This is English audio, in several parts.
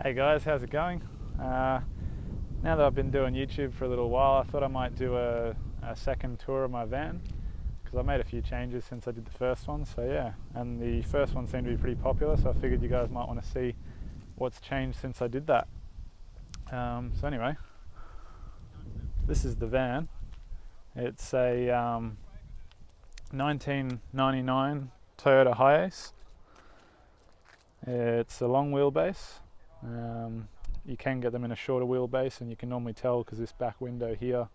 Hey guys, how's it going? Now that I've been doing YouTube for a little while, I thought I might do a second tour of my van because I made a few changes since I did the first one. So yeah, and the first one seemed to be pretty popular, so I figured you guys might want to see what's changed since I did that. So anyway, this is the van. It's a 1999 Toyota Hiace. It's a long wheelbase. You can get them in a shorter wheelbase, and you can normally tell because this back window here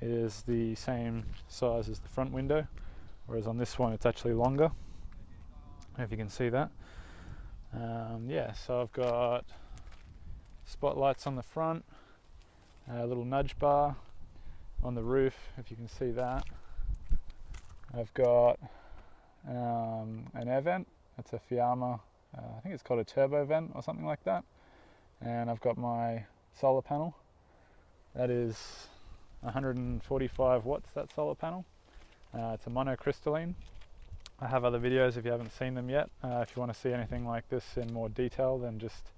is the same size as the front window, whereas on this one it's actually longer. I don't know if you can see that. Yeah, so I've got spotlights on the front, a little nudge bar on the roof, if you can see that. I've got an air vent. It's a Fiamma, I think it's called a turbo vent or something like that. And I've got my solar panel. That is 145 watts, that solar panel. It's a monocrystalline. I have other videos if you haven't seen them yet. If you want to see anything like this in more detail, then just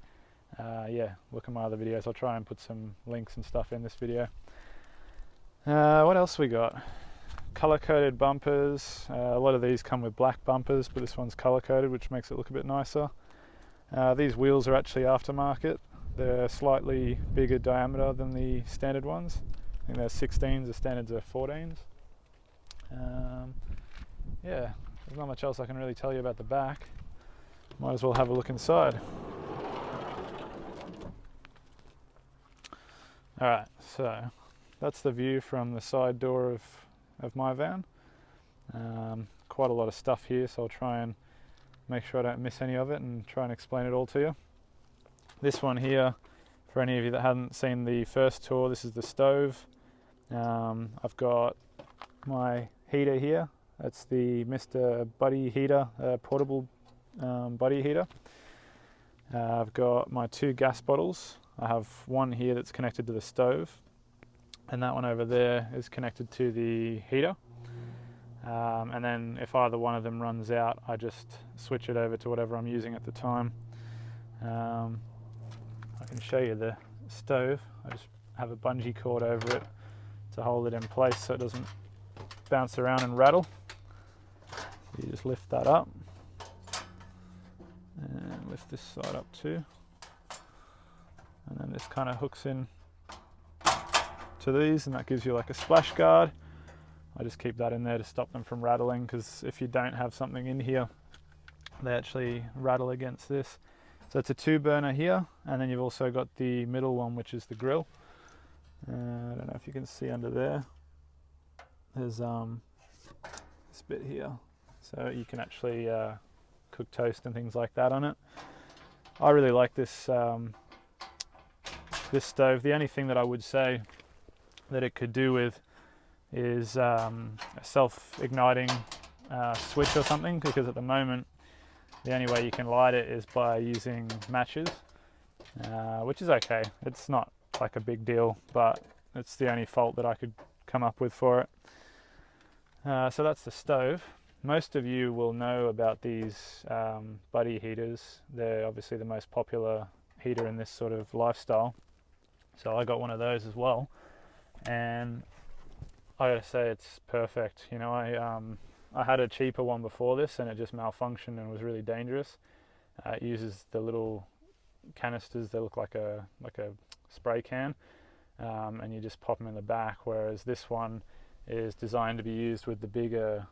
look at my other videos. I'll try and put some links and stuff in this video. What else we got? Color-coded bumpers. A lot of these come with black bumpers, but this one's color-coded, which makes it look a bit nicer. These wheels are actually aftermarket. They're slightly bigger diameter than the standard ones. I think they're 16s, the standards are 14s. Yeah, there's not much else I can really tell you about the back. Might as well have a look inside. Alright, so that's the view from the side door of my van. Quite a lot of stuff here, so I'll try and make sure I don't miss any of it and try and explain it all to you. This one here, for any of you that hadn't seen the first tour, this is the stove. I've got my heater here. That's the Mr. Buddy heater, portable buddy heater. I've got my 2 gas bottles. I have one here that's connected to the stove, and that one over there is connected to the heater. And then if either one of them runs out, I just switch it over to whatever I'm using at the time. I can show you the stove. I just have a bungee cord over it to hold it in place so it doesn't bounce around and rattle. So you just lift that up and lift this side up too, and then this kind of hooks in to these, and that gives you like a splash guard. I just keep that in there to stop them from rattling, because if you don't have something in here, they actually rattle against this. So it's a 2-burner here, and then you've also got the middle one, which is the grill. I don't know if you can see under there. There's this bit here, so you can actually cook toast and things like that on it. I really like this this stove. The only thing that I would say that it could do with is a self-igniting switch or something, because at the moment the only way you can light it is by using matches, which is okay. It's not like a big deal, but it's the only fault that I could come up with for it. So that's the stove. Most of you will know about these buddy heaters. They're obviously the most popular heater in this sort of lifestyle. So I got one of those as well, and I gotta say it's perfect. You know, I had a cheaper one before this, and it just malfunctioned and was really dangerous. It uses the little canisters. They look like a spray can, and you just pop them in the back. Whereas this one is designed to be used with the bigger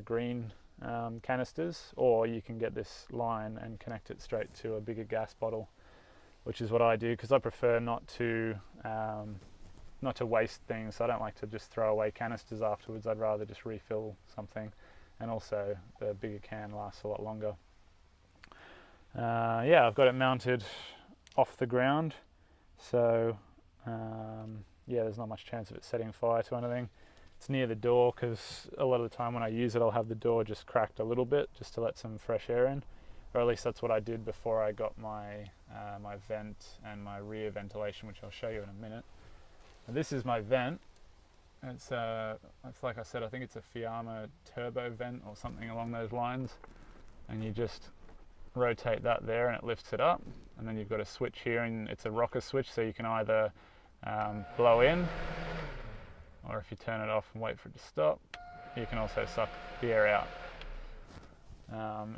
green canisters, or you can get this line and connect it straight to a bigger gas bottle, which is what I do, because I prefer not to waste things. I don't like to just throw away canisters afterwards. I'd rather just refill something, and also the bigger can lasts a lot longer. Yeah, I've got it mounted off the ground, so yeah, there's not much chance of it setting fire to anything. It's near the door, because a lot of the time when I use it, I'll have the door just cracked a little bit just to let some fresh air in, or at least that's what I did before I got my my vent and my rear ventilation, which I'll show you in a minute. And this is my vent. It's like I said, I think it's a Fiamma turbo vent or something along those lines, and you just rotate that there and it lifts it up, and then you've got a switch here, and it's a rocker switch, so you can either blow in, or if you turn it off and wait for it to stop, you can also suck the air out.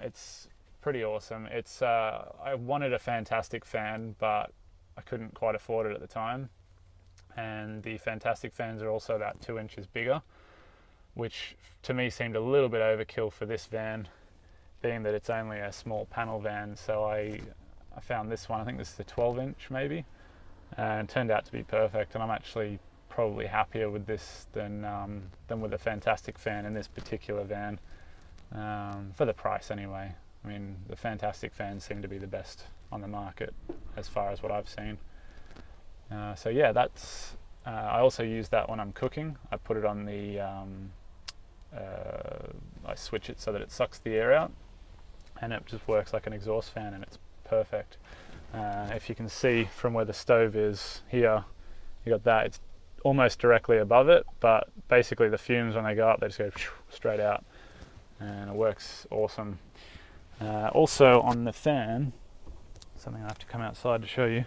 It's pretty awesome. It's I wanted a Fantastic fan, but I couldn't quite afford it at the time, and the Fantastic fans are also about 2 inches bigger, which to me seemed a little bit overkill for this van, being that it's only a small panel van. So I found this one, I think this is a 12 inch maybe, and it turned out to be perfect, and I'm actually probably happier with this than with a Fantastic fan in this particular van, for the price anyway. I mean, the Fantastic fans seem to be the best on the market as far as what I've seen. So yeah, that's I also use that when I'm cooking. I put it on the I switch it so that it sucks the air out, and it just works like an exhaust fan, and it's perfect. If you can see from where the stove is here, you got that, it's almost directly above it, but basically the fumes, when they go up, they just go straight out, and it works awesome. Also on the fan, something I have to come outside to show you,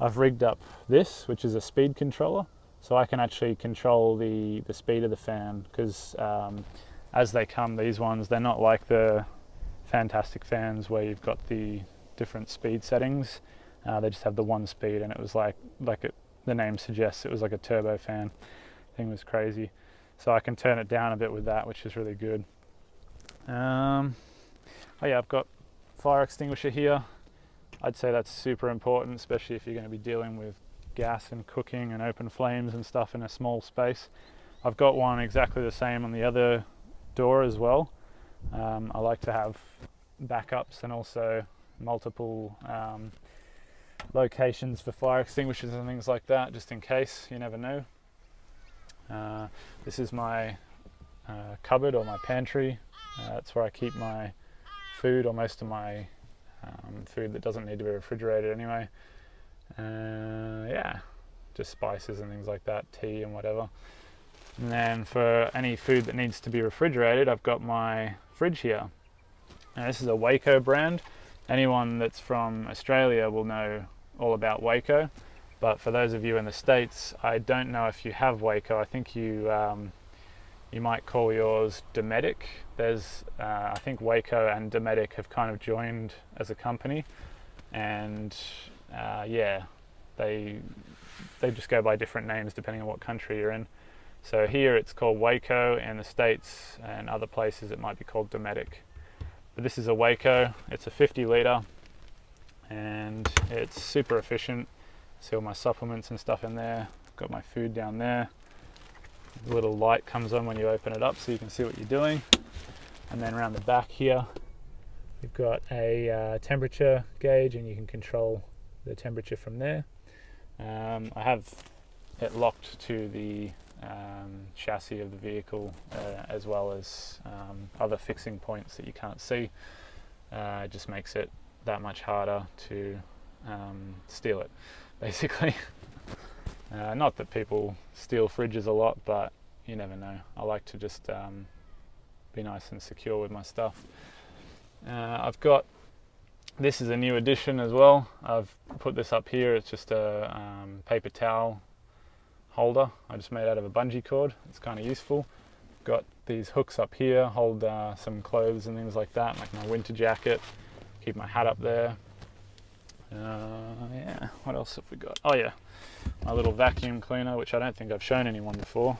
I've rigged up this, which is a speed controller, so I can actually control the speed of the fan, because as they come, these ones, they're not like the Fantastic fans where you've got the different speed settings. They just have the one speed, and it was like the name suggests, it was like a turbo fan. Thing was crazy. So I can turn it down a bit with that, which is really good. Oh yeah, I've got fire extinguisher here. I'd say that's super important, especially if you're going to be dealing with gas and cooking and open flames and stuff in a small space. I've got one exactly the same on the other door as well. I like to have backups and also multiple locations for fire extinguishers and things like that, just in case, you never know. This is my cupboard, or my pantry. That's where I keep my food, or most of my food that doesn't need to be refrigerated anyway. Yeah, just spices and things like that, tea and whatever. And then for any food that needs to be refrigerated, I've got my fridge here. Now this is a Waco brand. Anyone that's from Australia will know all about Waco, but for those of you in the States, I don't know if you have Waco. I think you might call yours Dometic. There's, I think Waco and Dometic have kind of joined as a company, and yeah, they just go by different names depending on what country you're in. So here it's called Waco, in the States and other places it might be called Dometic. But this is a Waco, it's a 50 litre, and it's super efficient. See all my supplements and stuff in there. I've got my food down there. The little light comes on when you open it up so you can see what you're doing. And then around the back here, we've got a temperature gauge, and you can control the temperature from there. I have it locked to the chassis of the vehicle, as well as other fixing points that you can't see. It just makes it that much harder to steal it, basically. Not that people steal fridges a lot, but you never know. I like to just be nice and secure with my stuff. I've got, this is a new addition as well. I've put this up here. It's just a paper towel holder. I just made out of a bungee cord. It's kind of useful. Got these hooks up here, hold some clothes and things like that, like my winter jacket. Keep my hat up there. Yeah, what else have we got? Oh yeah, my little vacuum cleaner, which I don't think I've shown anyone before,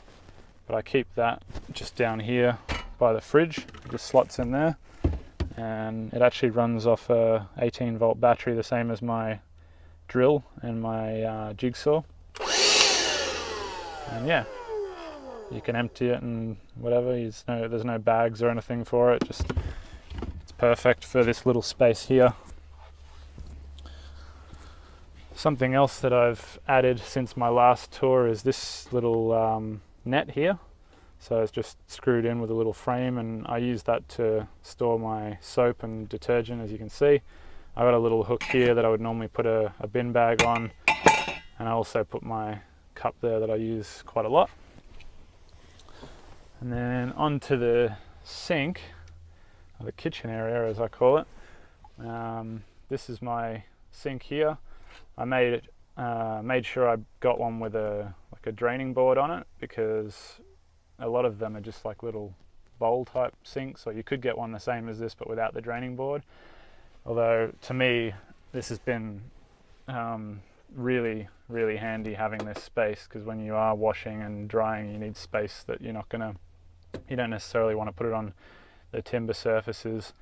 but I keep that just down here by the fridge. It just slots in there, and it actually runs off a 18 volt battery, the same as my drill and my jigsaw. And yeah, you can empty it and whatever. There's no bags or anything for it. Just, it's perfect for this little space here. Something else that I've added since my last tour is this little net here. So it's just screwed in with a little frame, and I use that to store my soap and detergent, as you can see. I've got a little hook here that I would normally put a bin bag on, and I also put my cup there that I use quite a lot. And then onto the sink, or the kitchen area as I call it, This is my sink here. I made sure I got one with a draining board on it, because a lot of them are just like little bowl type sinks, or you could get one the same as this but without the draining board. Although to me this has been really handy, having this space, because when you are washing and drying you need space that you don't necessarily want to put it on the timber surfaces.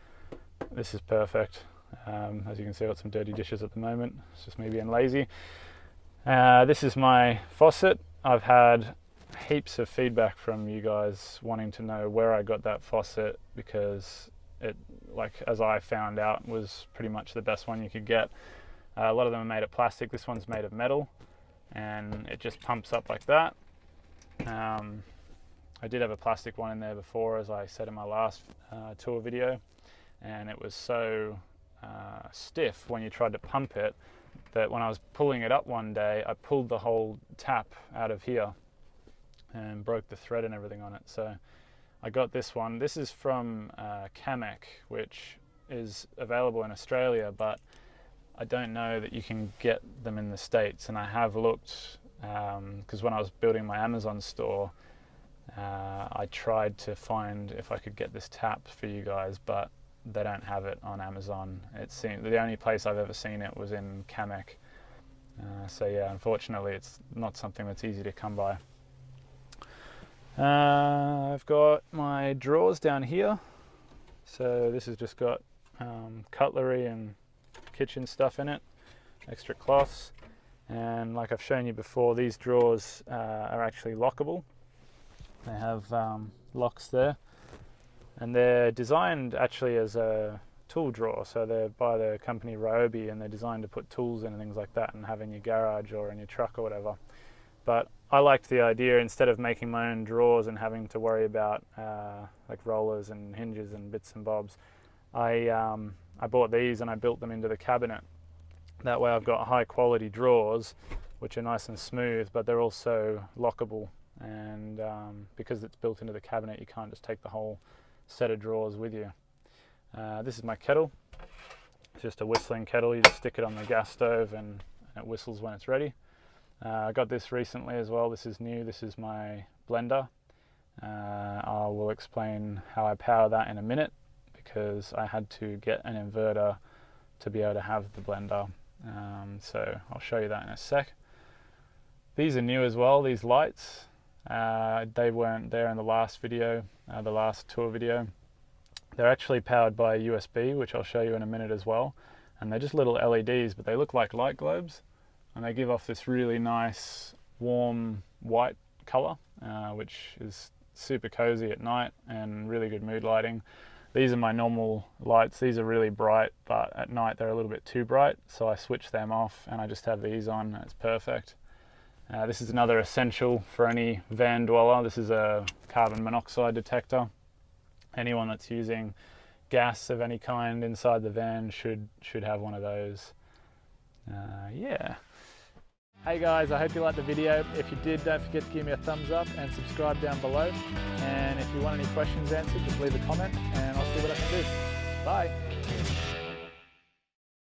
This is perfect. As you can see, I've got some dirty dishes at the moment. It's just me being lazy. This is my faucet. I've had heaps of feedback from you guys wanting to know where I got that faucet, because it, like as I found out, was pretty much the best one you could get. A lot of them are made of plastic. This one's made of metal, and it just pumps up like that. I did have a plastic one in there before, as I said in my last tour video, and it was so stiff when you tried to pump it that when I was pulling it up one day, I pulled the whole tap out of here and broke the thread and everything on it. So I got this one. This is from Kamek, which is available in Australia, but I don't know that you can get them in the States. And I have looked, because when I was building my Amazon store, I tried to find if I could get this tap for you guys, but they don't have it on Amazon. It seems the only place I've ever seen it was in Kamek. So yeah, unfortunately it's not something that's easy to come by. I've got my drawers down here. So this has just got cutlery and kitchen stuff in it, extra cloths, and like I've shown you before, these drawers are actually lockable. They have locks there, and they're designed actually as a tool drawer. So they're by the company Ryobi, and they're designed to put tools in and things like that and have in your garage or in your truck or whatever. But I liked the idea, instead of making my own drawers and having to worry about like rollers and hinges and bits and bobs, I bought these and I built them into the cabinet. That way I've got high quality drawers which are nice and smooth, but they're also lockable, and because it's built into the cabinet, you can't just take the whole set of drawers with you. This is my kettle. It's just a whistling kettle. You just stick it on the gas stove and it whistles when it's ready. I got this recently as well. This is new. This is my blender. I will explain how I power that in a minute, because I had to get an inverter to be able to have the blender. So I'll show you that in a sec. These are new as well, these lights. They weren't there in the last video, the last tour video. They're actually powered by USB, which I'll show you in a minute as well. And they're just little LEDs, but they look like light globes. And they give off this really nice, warm, white color, which is super cozy at night and really good mood lighting. These are my normal lights. These are really bright, but at night they're a little bit too bright. So I switch them off and I just have these on, and it's perfect. This is another essential for any van dweller. This is a carbon monoxide detector. Anyone that's using gas of any kind inside the van should have one of those. Yeah. Hey guys, I hope you liked the video. If you did, don't forget to give me a thumbs up and subscribe down below. And if you want any questions answered, just leave a comment and I'll see what I can do. Bye.